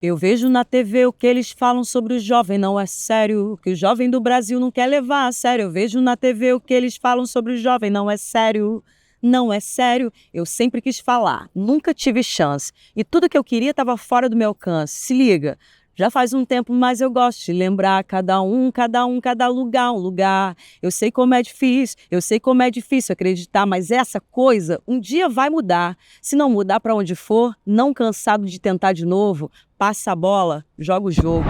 Eu vejo na TV o que eles falam sobre o jovem, não é sério. Que o jovem do Brasil não quer levar a sério. Eu vejo na TV o que eles falam sobre o jovem, não é sério. Não é sério. Eu sempre quis falar, nunca tive chance. E tudo que eu queria estava fora do meu alcance. Se liga. Já faz um tempo, mas eu gosto de lembrar cada lugar, um lugar. Eu sei como é difícil acreditar, mas essa coisa um dia vai mudar. Se não mudar para onde for, não cansado de tentar de novo, passa a bola, joga o jogo.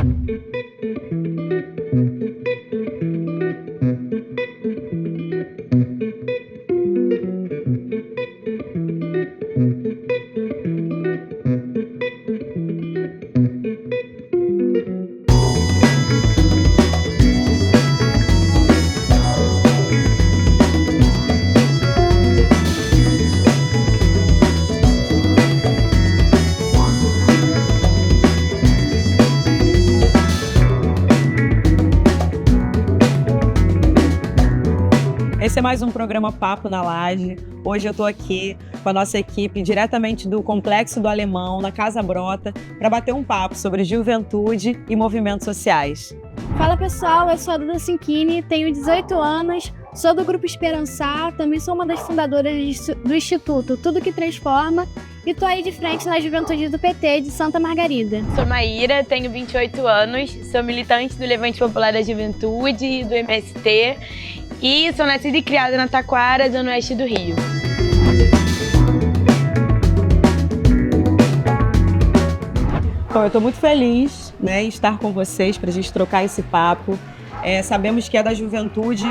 Esse é mais um programa Papo na Laje. Hoje eu estou aqui com a nossa equipe diretamente do Complexo do Alemão, na Casa Brota, para bater um papo sobre juventude e movimentos sociais. Fala pessoal, eu sou a Duda Cinquini, tenho 18 anos, sou do Grupo Esperançar, também sou uma das fundadoras do Instituto Tudo Que Transforma e estou aí de frente na juventude do PT de Santa Margarida. Sou Maíra, tenho 28 anos, sou militante do Levante Popular da Juventude, do MST e sou nascida e criada na Taquara, zona oeste do Rio. Bom, eu estou muito feliz, em estar com vocês para a gente trocar esse papo. Sabemos que é da juventude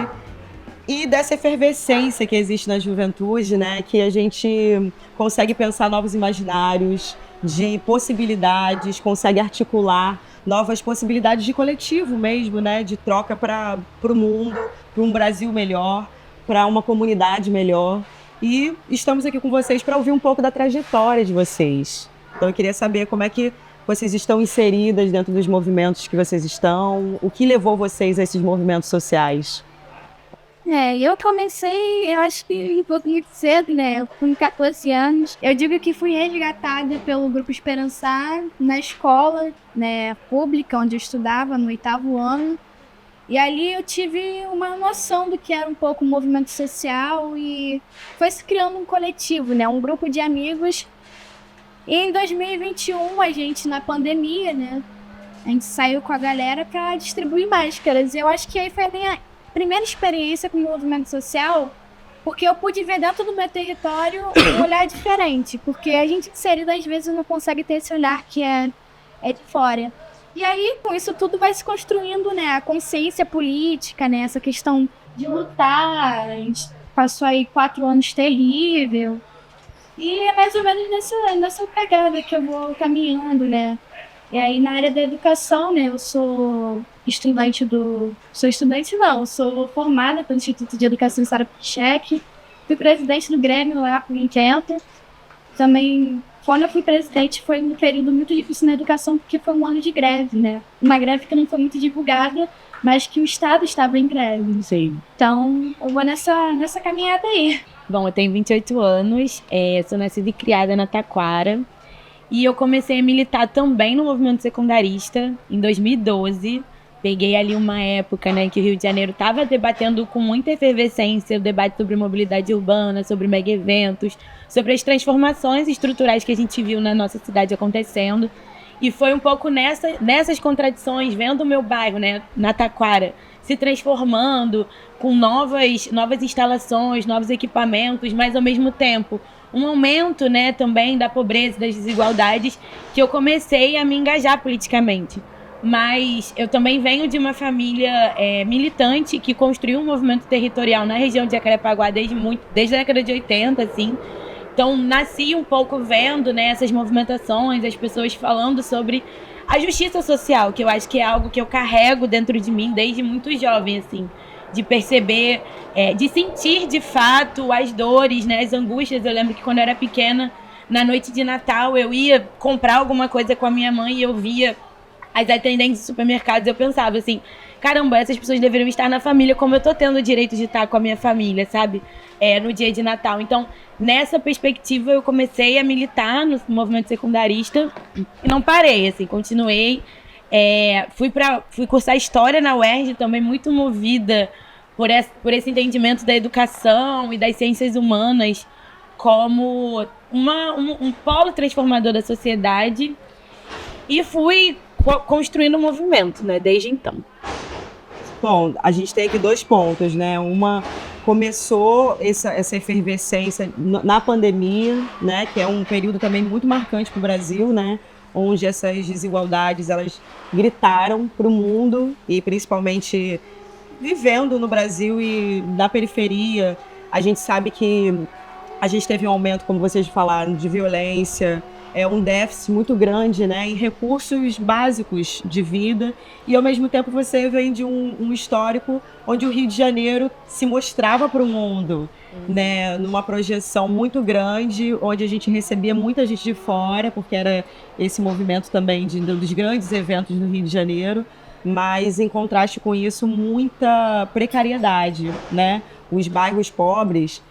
e dessa efervescência que existe na juventude, que a gente consegue pensar novos imaginários, de possibilidades, consegue articular novas possibilidades de coletivo mesmo, de troca para o mundo, para um Brasil melhor, para uma comunidade melhor. E estamos aqui com vocês para ouvir um pouco da trajetória de vocês. Então eu queria saber como é que vocês estão inseridas dentro dos movimentos que vocês estão, o que levou vocês a esses movimentos sociais? Eu comecei, eu acho que um pouco muito cedo, com 14 anos. Eu digo que fui resgatada pelo Grupo Esperançar na escola pública, onde eu estudava, no 8º ano. E ali eu tive uma noção do que era um pouco o movimento social e foi se criando um coletivo, um grupo de amigos. E em 2021, a gente, na pandemia, a gente saiu com a galera para distribuir máscaras. Eu acho que aí foi a minha primeira experiência com o movimento social, porque eu pude ver dentro do meu território um olhar diferente, porque a gente inserida às vezes não consegue ter esse olhar que é de fora. E aí, com isso tudo vai se construindo, a consciência política, essa questão de lutar. A gente passou aí 4 anos terrível. E é mais ou menos nessa pegada que eu vou caminhando, E aí, na área da educação, eu sou sou formada pelo Instituto de Educação Sara Pichek, fui presidente do Grêmio lá por um tempo. Também, quando eu fui presidente, foi um período muito difícil na educação, porque foi um ano de greve, Uma greve que não foi muito divulgada, mas que o Estado estava em greve. Sim. Então, eu vou nessa caminhada aí. Bom, eu tenho 28 anos, sou nascida e criada na Taquara. E eu comecei a militar também no movimento secundarista em 2012. Peguei ali uma época, que o Rio de Janeiro estava debatendo com muita efervescência o debate sobre mobilidade urbana, sobre mega eventos, sobre as transformações estruturais que a gente viu na nossa cidade acontecendo. E foi um pouco nessas contradições, vendo o meu bairro, na Taquara, se transformando com novas instalações, novos equipamentos, mas ao mesmo tempo um aumento, também da pobreza, das desigualdades, que eu comecei a me engajar politicamente. Mas eu também venho de uma família militante que construiu um movimento territorial na região de Jacarepaguá desde a década de 80, assim. Então, nasci um pouco vendo essas movimentações, as pessoas falando sobre a justiça social, que eu acho que é algo que eu carrego dentro de mim desde muito jovem, assim. De perceber, de sentir de fato as dores, as angústias. Eu lembro que quando eu era pequena, na noite de Natal, eu ia comprar alguma coisa com a minha mãe e eu via as atendentes de supermercados. Eu pensava assim, caramba, essas pessoas deveriam estar na família como eu tô tendo o direito de estar com a minha família, sabe? no dia de Natal. Então, nessa perspectiva, eu comecei a militar no movimento secundarista e não parei, assim, continuei. Fui cursar História na UERJ, também muito movida por esse entendimento da educação e das ciências humanas como um polo transformador da sociedade, e fui construindo um movimento, né, desde então. Bom, a gente tem aqui 2 pontos, né? Uma, começou essa efervescência na pandemia, né? Que é um período também muito marcante para o Brasil, né? Onde essas desigualdades, elas gritaram para o mundo, e principalmente vivendo no Brasil e na periferia, a gente sabe que a gente teve um aumento, como vocês falaram, de violência, um déficit muito grande, né, em recursos básicos de vida, e ao mesmo tempo você vem de um histórico onde o Rio de Janeiro se mostrava para o mundo, né, numa projeção muito grande, onde a gente recebia muita gente de fora, porque era esse movimento também dos grandes eventos do Rio de Janeiro, mas em contraste com isso, muita precariedade, né? Os bairros pobres,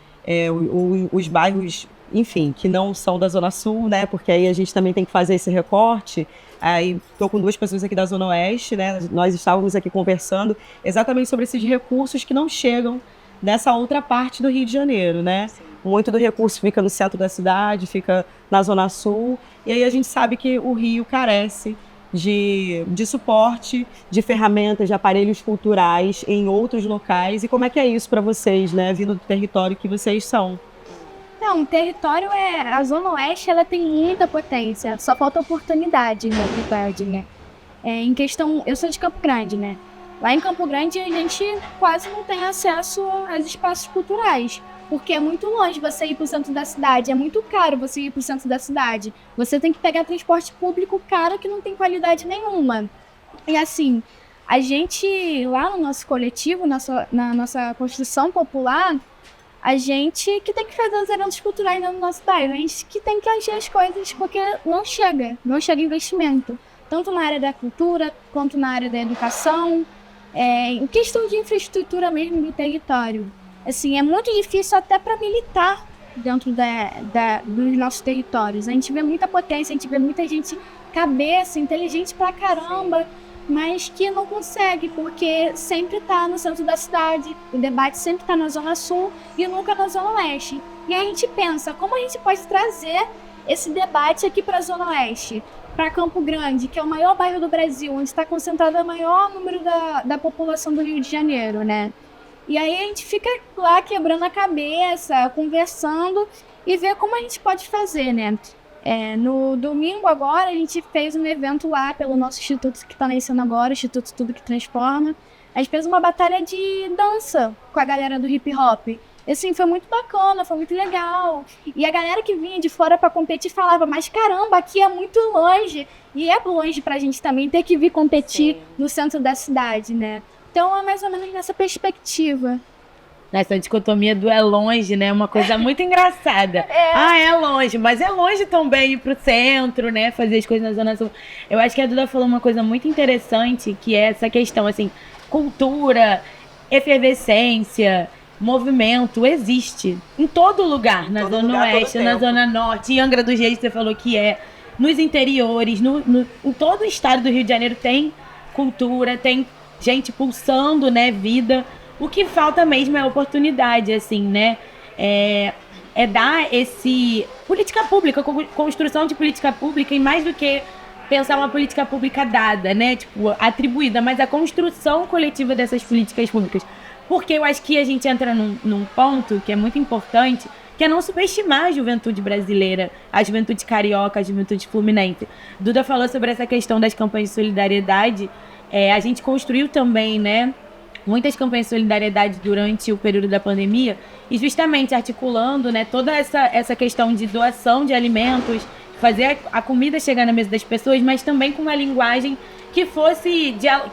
os bairros, enfim, que não são da Zona Sul, né? Porque aí a gente também tem que fazer esse recorte. Aí estou com 2 pessoas aqui da Zona Oeste, né? Nós estávamos aqui conversando exatamente sobre esses recursos que não chegam nessa outra parte do Rio de Janeiro, né? Muito do recurso fica no centro da cidade, fica na Zona Sul, e aí a gente sabe que o Rio carece de suporte, de ferramentas, de aparelhos culturais em outros locais. E como é que é isso para vocês, né, vindo do território que vocês são? Não, o território a Zona Oeste, ela tem muita potência, só falta oportunidade, na verdade, né? Em questão, eu sou de Campo Grande, né? Lá em Campo Grande a gente quase não tem acesso aos espaços culturais, porque é muito longe você ir para o centro da cidade, é muito caro você ir para o centro da cidade. Você tem que pegar transporte público caro que não tem qualidade nenhuma. E assim, a gente, lá no nosso coletivo, na nossa construção popular, a gente que tem que fazer os eventos culturais no nosso bairro, a gente que tem que agir as coisas, porque não chega investimento, tanto na área da cultura, quanto na área da educação, em questão de infraestrutura mesmo do território. Assim, é muito difícil até para militar dentro dos nossos territórios. A gente vê muita potência, a gente vê muita gente cabeça, inteligente pra caramba, mas que não consegue, porque sempre tá no centro da cidade, o debate sempre tá na Zona Sul e nunca na Zona Oeste. E a gente pensa, como a gente pode trazer esse debate aqui para a Zona Oeste, para Campo Grande, que é o maior bairro do Brasil, onde está concentrado o maior número da população do Rio de Janeiro, né? E aí a gente fica lá quebrando a cabeça, conversando e ver como a gente pode fazer, né? No domingo agora a gente fez um evento lá pelo nosso instituto que está nascendo agora, o Instituto Tudo Que Transforma. A gente fez uma batalha de dança com a galera do hip hop. E, assim, foi muito bacana, foi muito legal. E a galera que vinha de fora para competir falava, mas caramba, aqui é muito longe. E é longe pra gente também ter que vir competir no centro da cidade, né? Então é mais ou menos nessa perspectiva. Nessa dicotomia do é longe, né? Uma coisa muito engraçada. É longe, mas é longe também ir pro centro, né? Fazer as coisas na Zona Sul. Eu acho que a Duda falou uma coisa muito interessante, que é essa questão, assim, cultura, efervescência, movimento, existe em todo lugar. Na Zona Oeste, na Zona Norte, em Angra dos Reis, você falou que nos interiores, em todo o estado do Rio de Janeiro tem cultura, tem gente pulsando, né, vida. O que falta mesmo é oportunidade, assim, né? É dar política pública, construção de política pública, e mais do que pensar uma política pública dada, né? Tipo, atribuída, mas a construção coletiva dessas políticas públicas. Porque eu acho que a gente entra num ponto que é muito importante, que é não subestimar a juventude brasileira, a juventude carioca, a juventude fluminense. Duda falou sobre essa questão das campanhas de solidariedade. A gente construiu também, né, muitas campanhas de solidariedade durante o período da pandemia, e justamente articulando, né, toda essa questão de doação de alimentos, fazer a comida chegar na mesa das pessoas, mas também com uma linguagem que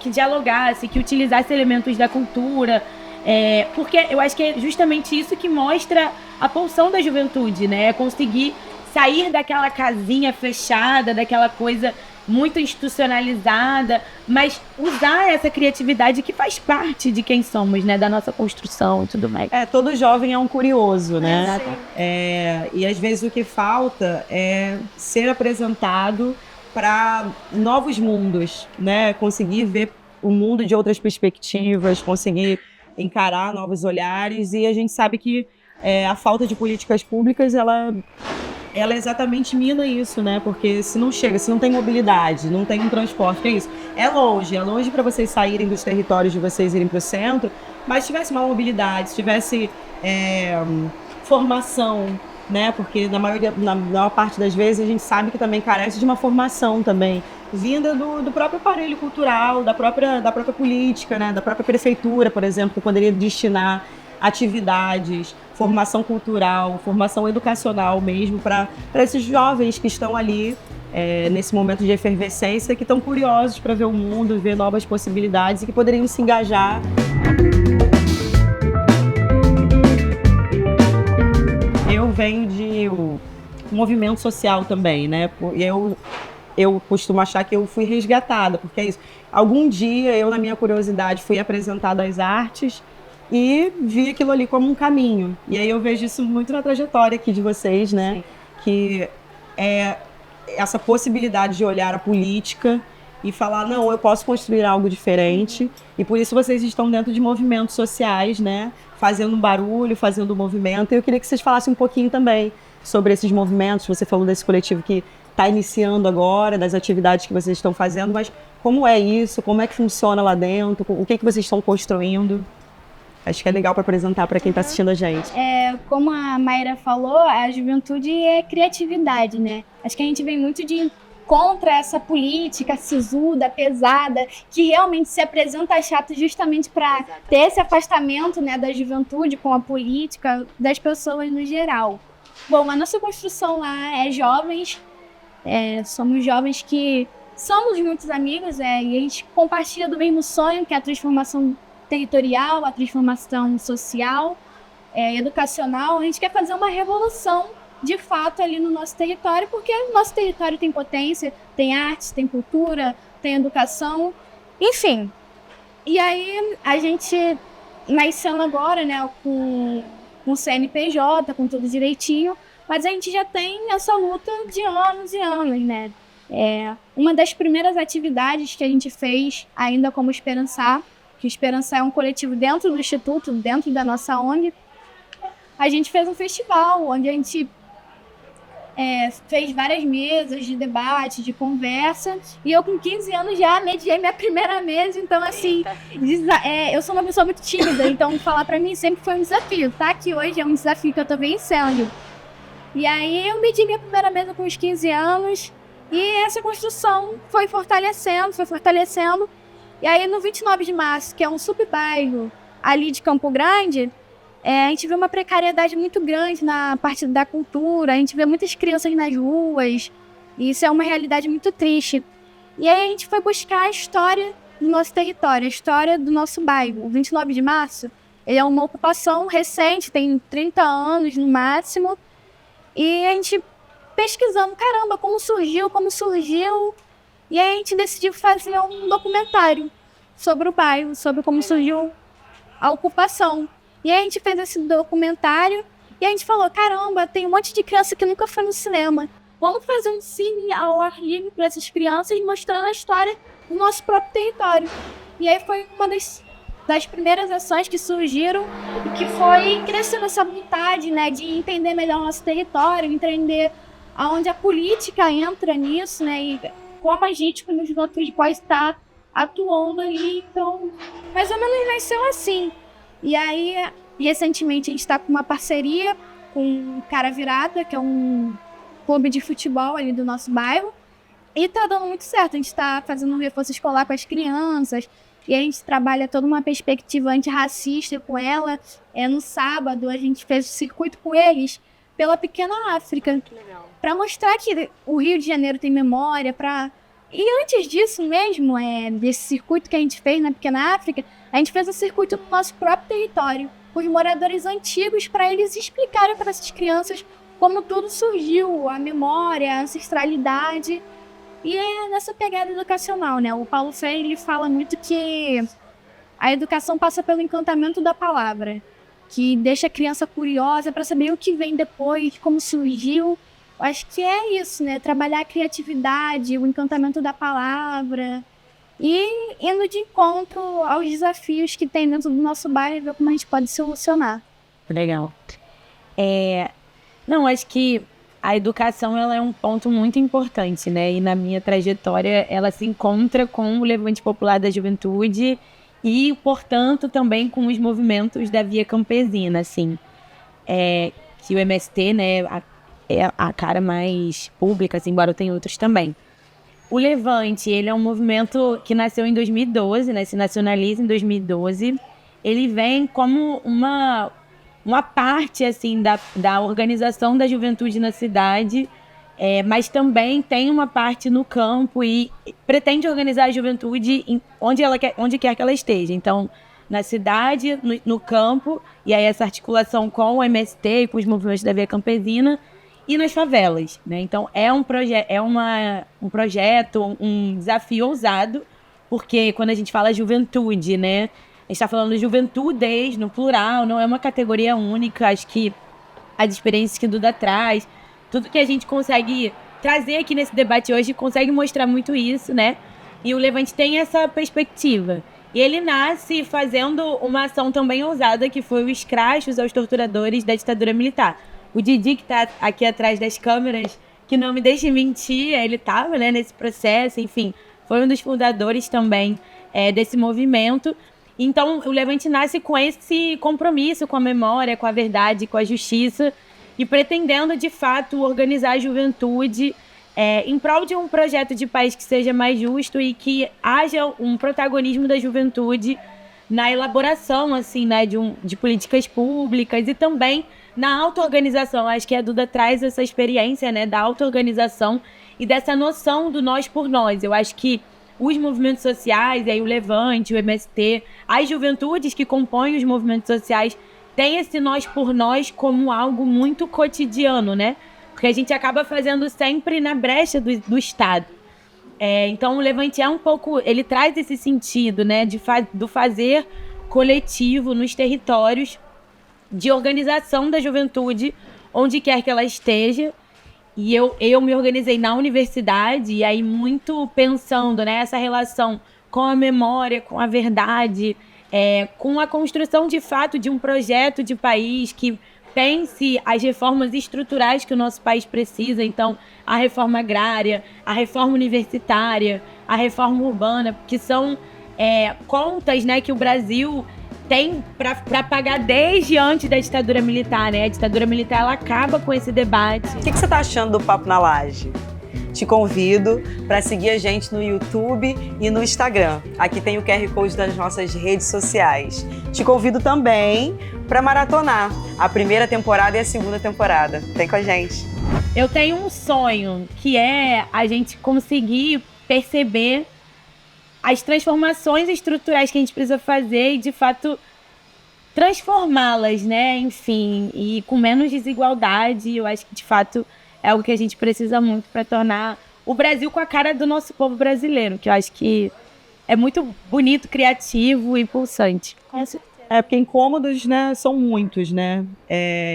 que dialogasse, que utilizasse elementos da cultura, porque eu acho que é justamente isso que mostra a pulsão da juventude, né, é conseguir sair daquela casinha fechada, daquela coisa muito institucionalizada, mas usar essa criatividade que faz parte de quem somos, né? Da nossa construção e tudo mais. Todo jovem é um curioso, né? E às vezes o que falta é ser apresentado para novos mundos, né? Conseguir ver o mundo de outras perspectivas, conseguir encarar novos olhares, e a gente sabe que a falta de políticas públicas, ela exatamente mina isso, né? Porque se não chega, se não tem mobilidade, não tem um transporte, que é isso? É longe para vocês saírem dos territórios de vocês e irem para o centro, mas se tivesse uma mobilidade, se tivesse formação, né? Porque na maior parte das vezes a gente sabe que também carece de uma formação também, vinda do próprio aparelho cultural, da própria política, né? Da própria prefeitura, por exemplo, que poderia destinar atividades, formação cultural, formação educacional mesmo, para esses jovens que estão ali nesse momento de efervescência, que estão curiosos para ver o mundo, ver novas possibilidades e que poderiam se engajar. Eu venho de movimento social também, né? E eu costumo achar que eu fui resgatada, porque é isso. Algum dia eu, na minha curiosidade, fui apresentada às artes e vi aquilo ali como um caminho. E aí eu vejo isso muito na trajetória aqui de vocês, né? Sim. Que é essa possibilidade de olhar a política e falar, não, eu posso construir algo diferente. E por isso vocês estão dentro de movimentos sociais, né? Fazendo barulho, fazendo movimento. E eu queria que vocês falassem um pouquinho também sobre esses movimentos. Você falou desse coletivo que está iniciando agora, das atividades que vocês estão fazendo, mas como é isso? Como é que funciona lá dentro? O que vocês estão construindo? Acho que é legal para apresentar para quem está assistindo a gente. Como a Mayra falou, a juventude é criatividade, né? Acho que a gente vem muito contra essa política sisuda, pesada, que realmente se apresenta chato justamente para ter esse afastamento, né, da juventude com a política, das pessoas no geral. Bom, a nossa construção lá é jovens, somos jovens que somos muitos amigos, e a gente compartilha do mesmo sonho, que é a transformação territorial, a transformação social, educacional. A gente quer fazer uma revolução, de fato, ali no nosso território, porque o nosso território tem potência, tem artes, tem cultura, tem educação, enfim. E aí, a gente nascendo agora, né, com CNPJ, com tudo direitinho, mas a gente já tem essa luta de anos e anos, né? Uma das primeiras atividades que a gente fez, ainda como Esperançar, que o Esperançar é um coletivo dentro do Instituto, dentro da nossa ONG, a gente fez um festival onde a gente fez várias mesas de debate, de conversa, e eu com 15 anos já mediei minha primeira mesa, então assim, eu sou uma pessoa muito tímida, então falar pra mim sempre foi um desafio, tá? Que hoje é um desafio que eu tô vencendo. E aí eu medi minha primeira mesa com os 15 anos, e essa construção foi fortalecendo, e aí no 29 de março, que é um subbairro ali de Campo Grande, a gente vê uma precariedade muito grande na parte da cultura, a gente vê muitas crianças nas ruas, e isso é uma realidade muito triste. E aí a gente foi buscar a história do nosso território, a história do nosso bairro. O 29 de março, ele é uma ocupação recente, tem 30 anos no máximo, e a gente pesquisando, caramba, como surgiu, e aí a gente decidiu fazer um documentário sobre o bairro, sobre como surgiu a ocupação. E aí a gente fez esse documentário e a gente falou, caramba, tem um monte de criança que nunca foi no cinema. Vamos fazer um cine ao ar livre para essas crianças, mostrando a história do nosso próprio território. E aí foi uma das primeiras ações que surgiram e que foi crescendo essa vontade, né, de entender melhor o nosso território, entender aonde a política entra nisso, né, e como a gente, como juventude, pode estar atuando ali. Então, mais ou menos nasceu assim. E aí, recentemente, a gente está com uma parceria com o Cara Virada, que é um clube de futebol ali do nosso bairro. E tá dando muito certo. A gente está fazendo um reforço escolar com as crianças. E a gente trabalha toda uma perspectiva antirracista com ela. No sábado, a gente fez o circuito com eles pela Pequena África. Para mostrar que o Rio de Janeiro tem memória, E antes disso mesmo, desse circuito que a gente fez na Pequena África, a gente fez o circuito no nosso próprio território, com os moradores antigos, para eles explicarem para essas crianças como tudo surgiu, a memória, a ancestralidade. E é nessa pegada educacional, né? O Paulo Freire, ele fala muito que a educação passa pelo encantamento da palavra, que deixa a criança curiosa para saber o que vem depois, como surgiu. Acho que é isso, né? Trabalhar a criatividade, o encantamento da palavra e indo de encontro aos desafios que tem dentro do nosso bairro e ver como a gente pode solucionar. Legal. Não, acho que a educação ela é um ponto muito importante, né? E na minha trajetória ela se encontra com o Levante Popular da Juventude e, portanto, também com os movimentos da Via Campesina, assim. Que o MST, né, é a cara mais pública, assim, embora eu tenha outros também. O Levante, ele é um movimento que nasceu em 2012, né? Se nacionaliza em 2012. Ele vem como uma parte, assim, da organização da juventude na cidade, mas também tem uma parte no campo e pretende organizar a juventude onde quer que ela esteja. Então, na cidade, no campo, e aí essa articulação com o MST e com os movimentos da Via Campesina e nas favelas, né? Então, é um projeto, um desafio ousado, porque quando a gente fala juventude, né? A gente está falando de juventudes, no plural, não é uma categoria única. Acho que as experiências que Duda traz, tudo que a gente consegue trazer aqui nesse debate hoje, consegue mostrar muito isso, né? E o Levante tem essa perspectiva. E ele nasce fazendo uma ação também ousada, que foi os crachos aos torturadores da ditadura militar. O Didi, que está aqui atrás das câmeras, que não me deixe mentir, ele estava, né, nesse processo, enfim, foi um dos fundadores também desse movimento. Então, o Levante nasce com esse compromisso com a memória, com a verdade, com a justiça e pretendendo, de fato, organizar a juventude em prol de um projeto de país que seja mais justo e que haja um protagonismo da juventude na elaboração, assim, né, de políticas públicas e também na auto-organização. Acho que a Duda traz essa experiência, né, da auto-organização e dessa noção do nós por nós. Eu acho que os movimentos sociais, aí o Levante, o MST, as juventudes que compõem os movimentos sociais têm esse nós por nós como algo muito cotidiano, né? Porque a gente acaba fazendo sempre na brecha do Estado. Então o Levante é um pouco, ele traz esse sentido, né, do fazer coletivo nos territórios, de organização da juventude, onde quer que ela esteja. E eu me organizei na universidade, e aí muito pensando, né, essa relação com a memória, com a verdade, com a construção de fato de um projeto de país que pense as reformas estruturais que o nosso país precisa. Então, a reforma agrária, a reforma universitária, a reforma urbana, que são contas, né, que o Brasil tem para pagar desde antes da ditadura militar, né? A ditadura militar, ela acaba com esse debate. O que você está achando do Papo na Laje? Te convido para seguir a gente no YouTube e no Instagram. Aqui tem o QR Code das nossas redes sociais. Te convido também para maratonar a primeira temporada e a segunda temporada. Vem com a gente. Eu tenho um sonho, que é a gente conseguir perceber as transformações estruturais que a gente precisa fazer e, de fato, transformá-las, né? Enfim, e com menos desigualdade. Eu acho que, de fato, é algo que a gente precisa muito para tornar o Brasil com a cara do nosso povo brasileiro, que eu acho que é muito bonito, criativo e pulsante. Porque incômodos, né, são muitos, né?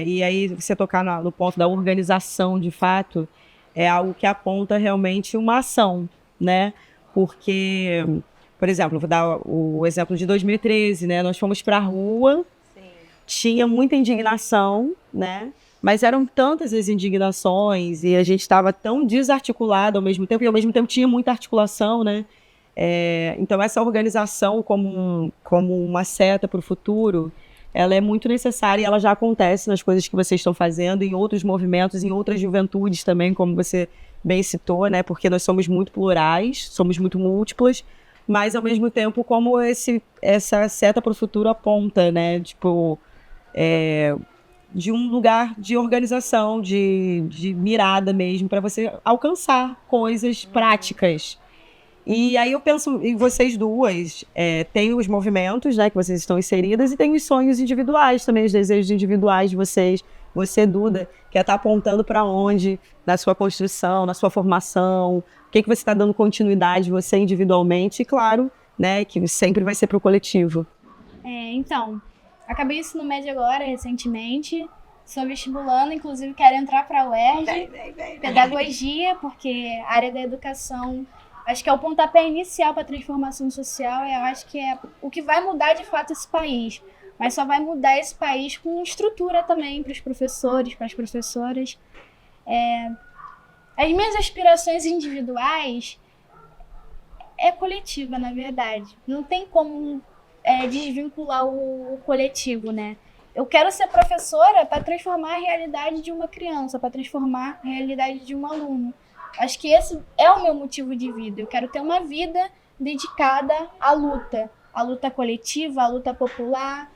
E aí, você tocar no ponto da organização, de fato, é algo que aponta realmente uma ação, né? Porque, por exemplo, vou dar o exemplo de 2013, né? Nós fomos para a rua, sim, tinha muita indignação, né? Mas eram tantas as indignações e a gente estava tão desarticulado ao mesmo tempo, e ao mesmo tempo tinha muita articulação, né? Então, essa organização como uma seta para o futuro, ela é muito necessária e ela já acontece nas coisas que vocês estão fazendo, em outros movimentos, em outras juventudes também, como você bem citou, né? Porque nós somos muito plurais, somos muito múltiplas, mas ao mesmo tempo como essa seta para o futuro aponta, né? Tipo, de um lugar de organização, de mirada mesmo, para você alcançar coisas práticas. E aí eu penso em vocês duas, tem os movimentos, né, que vocês estão inseridas, e tem os sonhos individuais também, os desejos individuais de vocês. Você, Duda, quer estar apontando para onde na sua construção, na sua formação, O que você está dando continuidade, você individualmente, e claro, né, que sempre vai ser para o coletivo. Então, acabei o ensino médio agora, recentemente. Sou vestibulando, inclusive quero entrar para a UERJ, pedagogia, porque a área da educação, acho que é o pontapé inicial para a transformação social, eu acho que é o que vai mudar de fato esse país. Mas só vai mudar esse país com estrutura também para os professores, para as professoras. As minhas aspirações individuais é coletiva, na verdade. Não tem como desvincular o coletivo, né? Eu quero ser professora para transformar a realidade de uma criança, para transformar a realidade de um aluno. Acho que esse é o meu motivo de vida. Eu quero ter uma vida dedicada à luta coletiva, à luta popular,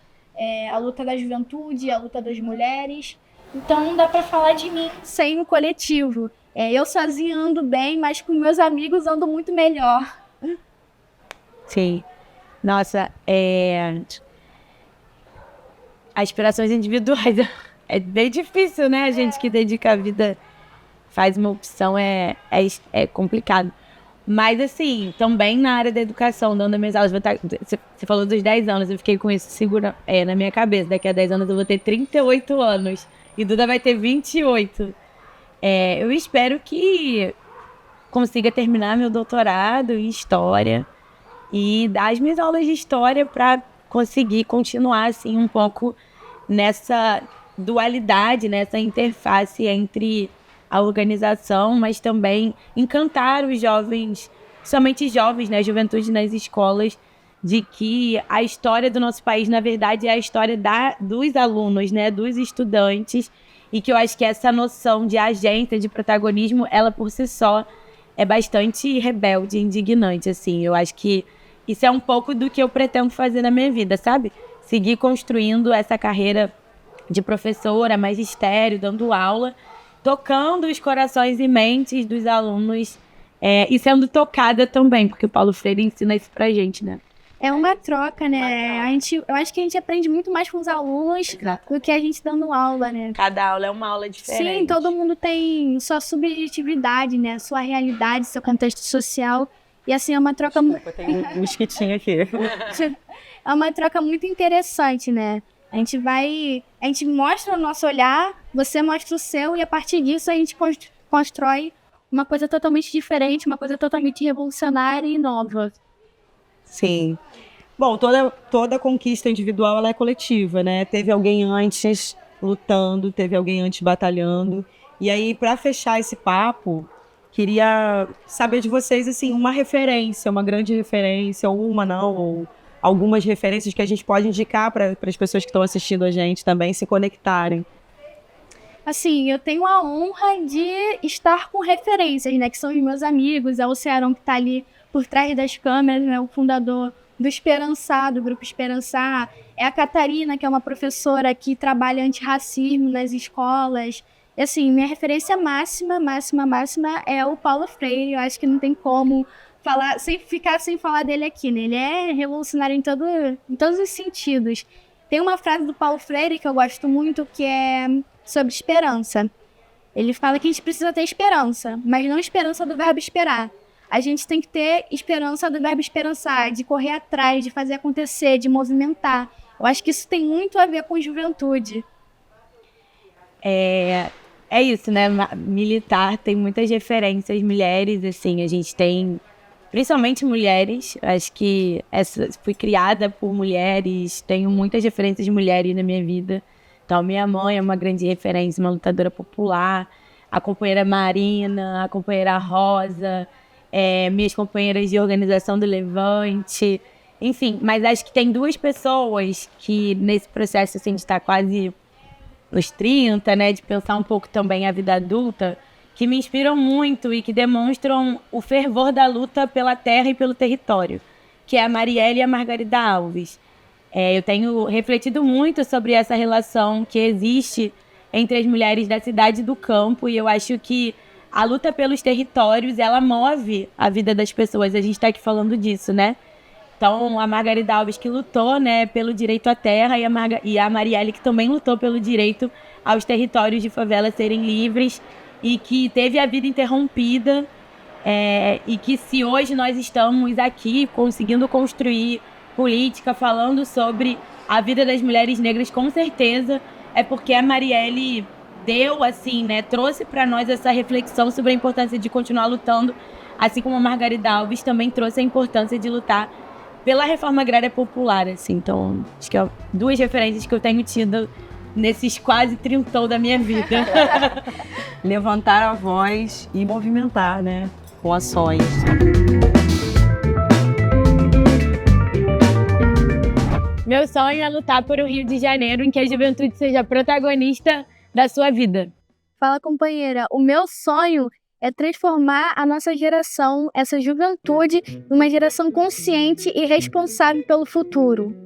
à luta da juventude, à luta das mulheres. Então não dá para falar de mim sem o coletivo. Eu sozinha ando bem, mas com meus amigos ando muito melhor. Sim. Nossa, aspirações individuais é bem difícil, né? A gente que dedica a vida, faz uma opção, é complicado. Mas, assim, também na área da educação, dando minhas aulas, você falou dos 10 anos, eu fiquei com isso segura na minha cabeça. Daqui a 10 anos eu vou ter 38 anos e Duda vai ter 28. Eu espero que consiga terminar meu doutorado em História e dar as minhas aulas de História para conseguir continuar, assim, um pouco nessa dualidade, nessa interface entre a organização, mas também encantar os jovens, somente jovens, né, juventude nas escolas, de que a história do nosso país, na verdade, é a história dos alunos, né, dos estudantes, e que eu acho que essa noção de agência, de protagonismo, ela por si só é bastante rebelde, indignante, assim. Eu acho que isso é um pouco do que eu pretendo fazer na minha vida, sabe? Seguir construindo essa carreira de professora, magistério, dando aula, tocando os corações e mentes dos alunos e sendo tocada também, porque o Paulo Freire ensina isso pra gente, né? É uma troca, né? Eu acho que a gente aprende muito mais com os alunos do que a gente dando aula, né? Cada aula é uma aula diferente. Sim, todo mundo tem sua subjetividade, né? Sua realidade, seu contexto social. E assim, é uma troca... Tem um mosquitinho aqui. É uma troca muito interessante, né? A gente mostra o nosso olhar, você mostra o seu, e a partir disso a gente constrói uma coisa totalmente diferente, uma coisa totalmente revolucionária e nova. Sim. Bom, toda conquista individual ela é coletiva, né? Teve alguém antes lutando, teve alguém antes batalhando. E aí, para fechar esse papo, queria saber de vocês, assim, uma referência, uma grande referência, ou uma não, ou algumas referências que a gente pode indicar para as pessoas que estão assistindo a gente também se conectarem. Assim, eu tenho a honra de estar com referências, né? Que são os meus amigos, é o Cearão que está ali por trás das câmeras, né? O fundador do Esperançar, do Grupo Esperançar. É a Catarina, que é uma professora que trabalha antirracismo nas escolas. E assim, minha referência máxima é o Paulo Freire. Eu acho que não tem como falar, ficar sem falar dele aqui, né? Ele é revolucionário em todos os sentidos. Tem uma frase do Paulo Freire que eu gosto muito, que é sobre esperança. Ele fala que a gente precisa ter esperança, mas não esperança do verbo esperar. A gente tem que ter esperança do verbo esperançar, de correr atrás, de fazer acontecer, de movimentar. Eu acho que isso tem muito a ver com juventude. É isso, né? Militar tem muitas referências, mulheres, assim, a gente tem, principalmente mulheres, acho que fui criada por mulheres, tenho muitas referências de mulheres na minha vida. Então, minha mãe é uma grande referência, uma lutadora popular, a companheira Marina, a companheira Rosa, minhas companheiras de organização do Levante, enfim. Mas acho que tem duas pessoas que, nesse processo assim, de estar quase nos 30, né, de pensar um pouco também a vida adulta, que me inspiram muito e que demonstram o fervor da luta pela terra e pelo território, que é a Marielle e a Margarida Alves. Eu tenho refletido muito sobre essa relação que existe entre as mulheres da cidade e do campo, e eu acho que a luta pelos territórios, ela move a vida das pessoas. A gente está aqui falando disso, né? Então, a Margarida Alves que lutou, né, pelo direito à terra, e a Marielle que também lutou pelo direito aos territórios de favela serem livres e que teve a vida interrompida E que se hoje nós estamos aqui conseguindo construir política, falando sobre a vida das mulheres negras, com certeza é porque a Marielle deu, assim, né, trouxe para nós essa reflexão sobre a importância de continuar lutando, assim como a Margarida Alves também trouxe a importância de lutar pela reforma agrária popular, assim. Então, acho que é 2 referências que eu tenho tido nesses quase 30 da minha vida. Levantar a voz e movimentar, né? Com ações. Meu sonho é lutar por um Rio de Janeiro em que a juventude seja protagonista da sua vida. Fala, companheira, o meu sonho é transformar a nossa geração, essa juventude, numa geração consciente e responsável pelo futuro.